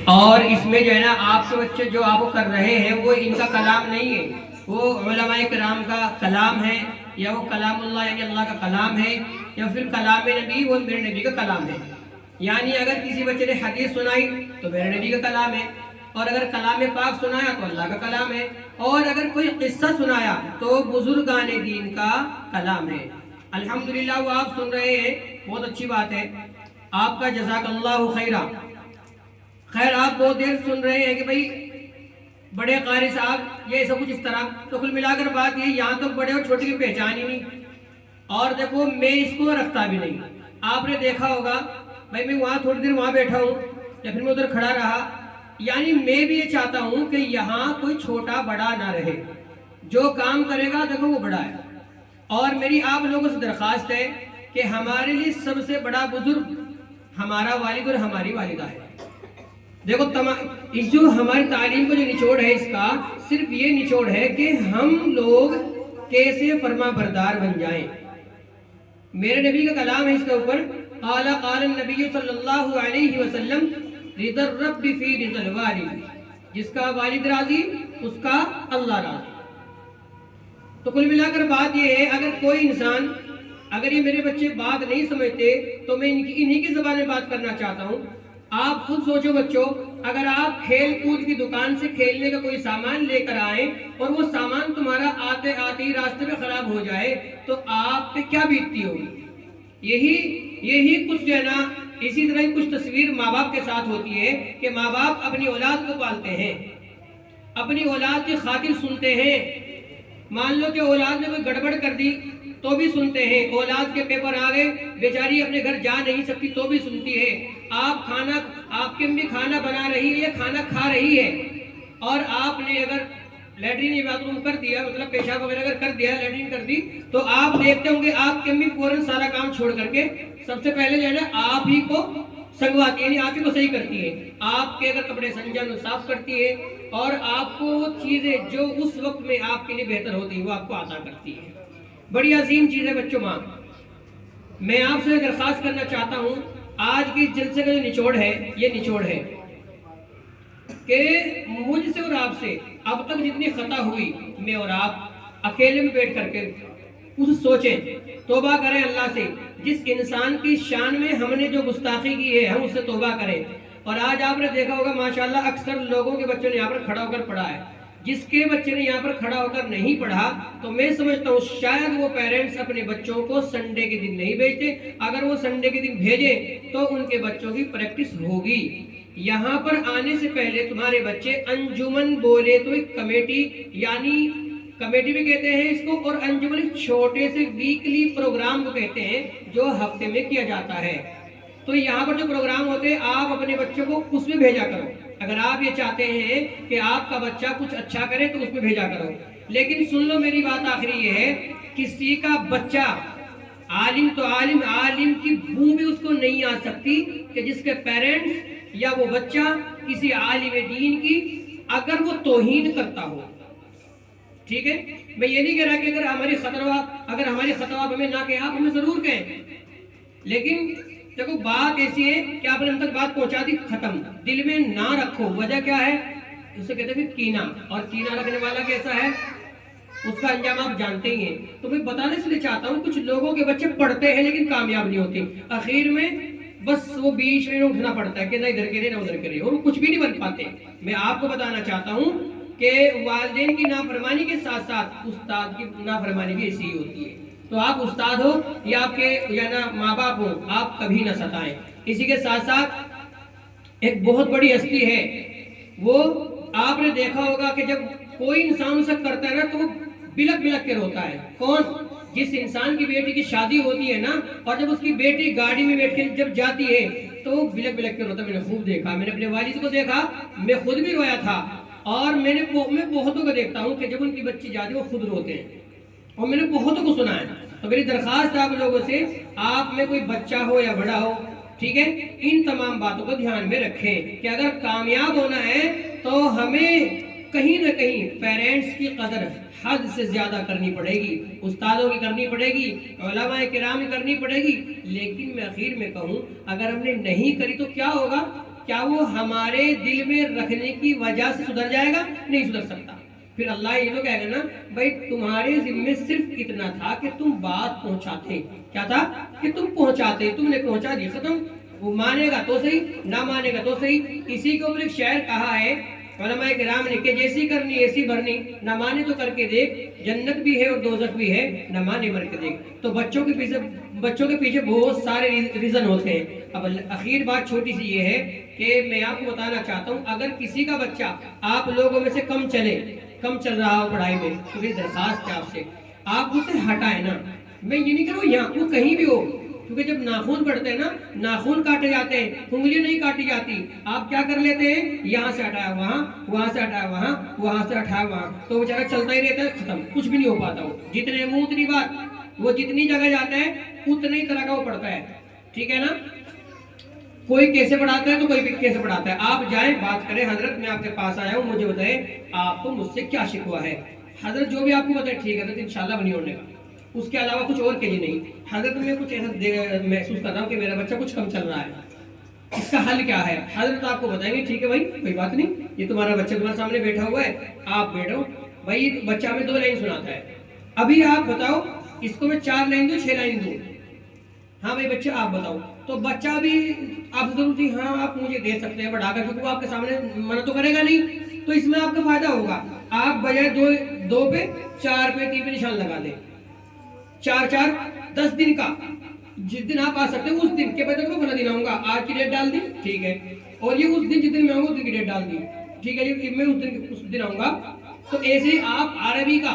اور اس میں جو ہے نا آپ کے بچے جو آپ کر رہے ہیں وہ ان کا کلام نہیں ہے، وہ علماء کرام کا کلام ہے، یا وہ کلام اللہ یعنی اللہ کا کلام ہے، یا پھر کلام نبی وہ میرے نبی کا کلام ہے۔ یعنی اگر کسی بچے نے حدیث سنائی تو میرے نبی کا کلام ہے، اور اگر کلام پاک سنایا تو اللہ کا کلام ہے، اور اگر کوئی قصہ سنایا تو بزرگان دین کا کلام ہے۔ الحمدللہ وہ آپ سن رہے ہیں، بہت اچھی بات ہے، آپ کا جزاک اللہ خیرہ۔ خیر آپ بہت دیر سن رہے ہیں کہ بھئی بڑے قاری صاحب یہ سب کچھ اس طرح، تو کل ملا کر بات یہ یہاں تو بڑے اور چھوٹے کی پہچان ہی نہیں، اور دیکھو میں اس کو رکھتا بھی نہیں۔ آپ نے دیکھا ہوگا بھائی میں وہاں تھوڑی دیر وہاں بیٹھا ہوں یا پھر میں ادھر کھڑا رہا، یعنی میں بھی یہ چاہتا ہوں کہ یہاں کوئی چھوٹا بڑا نہ رہے، جو کام کرے گا دیکھو وہ بڑا ہے۔ اور میری آپ لوگوں سے درخواست ہے کہ ہمارے لیے سب سے بڑا بزرگ ہمارا والد اور ہماری والدہ ہے۔ دیکھو اس جو ہماری تعلیم کا جو نچوڑ ہے اس کا صرف یہ نچوڑ ہے کہ ہم لوگ کیسے فرما بردار بن جائیں۔ میرے نبی کا کلام ہے اس کے اوپر، قال قال النبی صلی اللہ علیہ وسلم رضا الرب فی رضا الوالد، جس کا والد راضی اس کا اللہ راضی۔ تو کل ملا کر بات یہ ہے، اگر کوئی انسان، اگر یہ میرے بچے بات نہیں سمجھتے تو میں انہی کی زبان میں بات کرنا چاہتا ہوں۔ آپ خود سوچو بچوں، اگر آپ کھیل کود کی دکان سے کھیلنے کا کوئی سامان لے کر آئیں اور وہ سامان تمہارا آتے آتے ہی راستے میں خراب ہو جائے تو آپ پہ کیا بیتتی ہوگی؟ یہی کچھ جو ہے نا، اسی طرح کچھ تصویر ماں باپ کے ساتھ ہوتی ہے کہ ماں باپ اپنی اولاد کو پالتے ہیں، اپنی اولاد کی خاطر سنتے ہیں۔ مان لو کہ اولاد نے کوئی گڑبڑ کر دی تو بھی سنتے ہیں، اولاد کے پیپر آ گئے بیچاری اپنے گھر جا نہیں سکتی تو بھی سنتی ہے، آپ کی امی کھانا بنا رہی ہے یا کھانا کھا رہی ہے، اور آپ نے اگر لیٹرین یا باتھ روم کر دیا، مطلب پیشاب وغیرہ اگر کر دیا، لیٹرین کر دی، تو آپ دیکھتے ہوں گے آپ کی امی فوراً سارا کام چھوڑ کر کے سب سے پہلے جو ہے نا آپ ہی کو سنگواتی ہے، یعنی آپ ہی کو صحیح کرتی ہے، آپ کے اگر کپڑے سنجن صاف کرتی ہے، اور آپ کو وہ چیزیں جو اس وقت میں آپ کے لیے بہتر ہوتی ہے وہ آپ کو عطا کرتی ہے۔ بڑی عظیم چیز ہے بچوں ماں۔ میں آپ سے درخواست کرنا چاہتا ہوں، آج کی جلسے کا جو نچوڑ ہے یہ نچوڑ ہے کہ مجھ سے اور آپ سے اب تک جتنی خطا ہوئی، میں اور آپ اکیلے میں بیٹھ کر کے اسے سوچیں، توبہ کریں اللہ سے، جس انسان کی شان میں ہم نے جو گستاخی کی ہے ہم اس سے توبہ کریں۔ اور آج آپ نے دیکھا ہوگا ماشاءاللہ اکثر لوگوں کے بچوں نے یہاں پر کھڑا ہو کر پڑھا ہے، جس کے بچے نے یہاں پر کھڑا ہو کر نہیں پڑھا تو میں سمجھتا ہوں شاید وہ پیرنٹس اپنے بچوں کو سنڈے کے دن نہیں بھیجتے، اگر وہ سنڈے کے دن بھیجیں تو ان کے بچوں کی پریکٹس ہوگی۔ یہاں پر آنے سے پہلے تمہارے بچے انجمن بولے تو ایک کمیٹی، یعنی کمیٹی بھی کہتے ہیں اس کو، اور انجمن ایک چھوٹے سے ویکلی پروگرام کو کہتے ہیں جو ہفتے میں کیا جاتا ہے۔ تو یہاں پر جو پروگرام ہوتے ہیں آپ اپنے بچوں کو اس میں بھیجا کرو، اگر آپ یہ چاہتے ہیں کہ آپ کا بچہ کچھ اچھا کرے تو اس میں بھیجا کرو۔ لیکن سن لو میری بات آخری یہ ہے، کسی کا بچہ عالم تو عالم کی بو بھی اس کو نہیں آ سکتی کہ جس کے پیرنٹس یا وہ بچہ کسی عالم دین کی اگر وہ توہین کرتا ہو۔ ٹھیک ہے، میں یہ نہیں کہہ رہا کہ اگر ہماری خطوات ہمیں نہ کہیں، آپ ہمیں ضرور کہیں، لیکن دیکھو بات ایسی ہے کہ آپ نے ہم تک بات پہنچا دی، ختم، دل میں نہ رکھو۔ وجہ کیا ہے؟ اسے کہتے ہیں کینہ، اور کینہ رکھنے والا کیسا ہے اس کا انجام آپ جانتے ہی ہیں۔ تو میں بتانے سے چاہتا ہوں کچھ لوگوں کے بچے پڑھتے ہیں لیکن کامیاب نہیں ہوتے، اخیر میں بس وہ بیچ میں اٹھنا پڑتا ہے کہ نہ ادھر کرے نہ ادھر کرے، اور وہ کچھ بھی نہیں بن پاتے۔ میں آپ کو بتانا چاہتا ہوں کہ والدین کی نافرمانی کے ساتھ ساتھ استاد کی نافرمانی بھی ایسی ہی ہوتی ہے۔ تو آپ استاد ہو یا آپ کے یا نہ ماں باپ ہو، آپ کبھی نہ ستائیں۔ اسی کے ساتھ ساتھ ایک بہت بڑی ہستی ہے، وہ آپ نے دیکھا ہوگا کہ جب کوئی انسان اسے کرتا ہے نا تو وہ بلک بلک کے روتا ہے۔ کون؟ جس انسان کی بیٹی کی شادی ہوتی ہے نا، اور جب اس کی بیٹی گاڑی میں بیٹھ کے جب جاتی ہے تو وہ بلک بلک کے روتا ہے۔ میں نے خوب دیکھا، میں نے اپنے والد کو دیکھا، میں خود بھی رویا تھا، اور میں بہتوں کو دیکھتا ہوں کہ جب ان کی بچی جاتی ہے وہ خود روتے ہیں، اور میں نے بہتوں کو سنا ہے۔ تو میری درخواست ہے آپ لوگوں سے، آپ میں کوئی بچہ ہو یا بڑا ہو، ٹھیک ہے، ان تمام باتوں کو دھیان میں رکھیں کہ اگر کامیاب ہونا ہے تو ہمیں کہیں نہ کہیں پیرنٹس کی قدر حد سے زیادہ کرنی پڑے گی، استادوں کی کرنی پڑے گی، علماء کرام کی کرنی پڑے گی۔ لیکن میں اخیر میں کہوں اگر ہم نے نہیں کری تو کیا ہوگا؟ کیا وہ ہمارے دل میں رکھنے کی وجہ سے سدھر جائے گا؟ نہیں سدھر سکتا. پھر اللہ یہ تو کہے گا نا بھائی تمہارے ذمے صرف اتنا تھا کہ تم بات پہنچاتے. کیا تھا؟ کہ تم پہنچاتے. تم نے پہنچا دیا، ختم. وہ مانے گا تو صحیح، نہ مانے گا تو صحیح. اسی کے اوپر ایک شعر کہا ہے علماء کرام نے کہ جیسی کرنی ایسی بھرنی، نہ مانے تو کر کے دیکھ، جنت بھی ہے اور دوزخ بھی ہے، نہ مانے مر کے دیکھ. تو بچوں کے پیچھے بہت سارے ریزن ہوتے ہیں. اب اخیر بات چھوٹی سی یہ ہے کہ میں آپ کو بتانا چاہتا ہوں، اگر کسی کا بچہ آپ لوگوں میں سے کم چل رہا ہو پڑھائی میں، تو میری درخواست ہے آپ سے، آپ اسے ہٹائیں نا. میں یہ نہیں کروں یہاں وہ کہیں بھی ہو، کیونکہ جب ناخون پڑتے ہیں نا، ناخون کاٹے جاتے ہیں، انگلی نہیں کاٹی جاتی. آپ کیا کر لیتے ہیں؟ یہاں سے ہٹایا وہاں، وہاں سے ہٹایا وہاں، وہاں سے ہٹایا وہاں، تو بیچارہ چلتا ہی رہتا ہے، ختم، کچھ بھی نہیں ہو پاتا. وہ جتنے منہ اتنی بات، وہ جتنی جگہ جاتا ہے اتنے ہی طرح کا وہ پڑھتا ہے. ٹھیک ہے نا؟ کوئی کیسے پڑھاتا ہے تو کوئی کیسے پڑھاتا ہے. آپ جائیں بات کریں، حضرت میں آپ کے پاس آیا ہوں، مجھے بتائیں آپ کو مجھ سے کیا شکوا ہے. حضرت جو بھی آپ کو بتائے ٹھیک ہے حضرت انشاءاللہ بنی ہونے کا، اس کے علاوہ کچھ اور کہیے نہیں. حضرت میں کچھ ایسا محسوس کر رہا ہوں کہ میرا بچہ کچھ کم چل رہا ہے، اس کا حل کیا ہے؟ حضرت آپ کو بتائیں گے. ٹھیک ہے بھائی کوئی بات نہیں، یہ تمہارا بچہ تمہارے سامنے بیٹھا ہوا ہے، آپ بیٹھو. بھائی بچہ ہمیں 2 لائن سناتا ہے، ابھی آپ بتاؤ اس کو میں 4 لائن دوں 6 لائن دوں؟ ہاں بھائی بچہ آپ بتاؤ. تو بچہ بھی آپ ضرور تھی ہاں آپ مجھے دے سکتے ہیں بڑھا کر، کیونکہ وہ آپ کے سامنے منع تو کرے گا نہیں. تو اس میں آپ کا فائدہ ہوگا، آپ بجائے 2 پہ 4 پہ 3 پہ نشان لگا دیں. 4 4 10 دن کا، جس دن آپ آ سکتے ہیں اس دن کے بعد میں فلاں دن آؤں گا، آج کی ڈیٹ ڈال دی ٹھیک ہے، اور یہ اس دن جس دن میں آؤں گا اس دن کی ڈیٹ ڈال دی ٹھیک ہے جی، میں اس دن آؤں گا. تو ایسے آپ عربی کا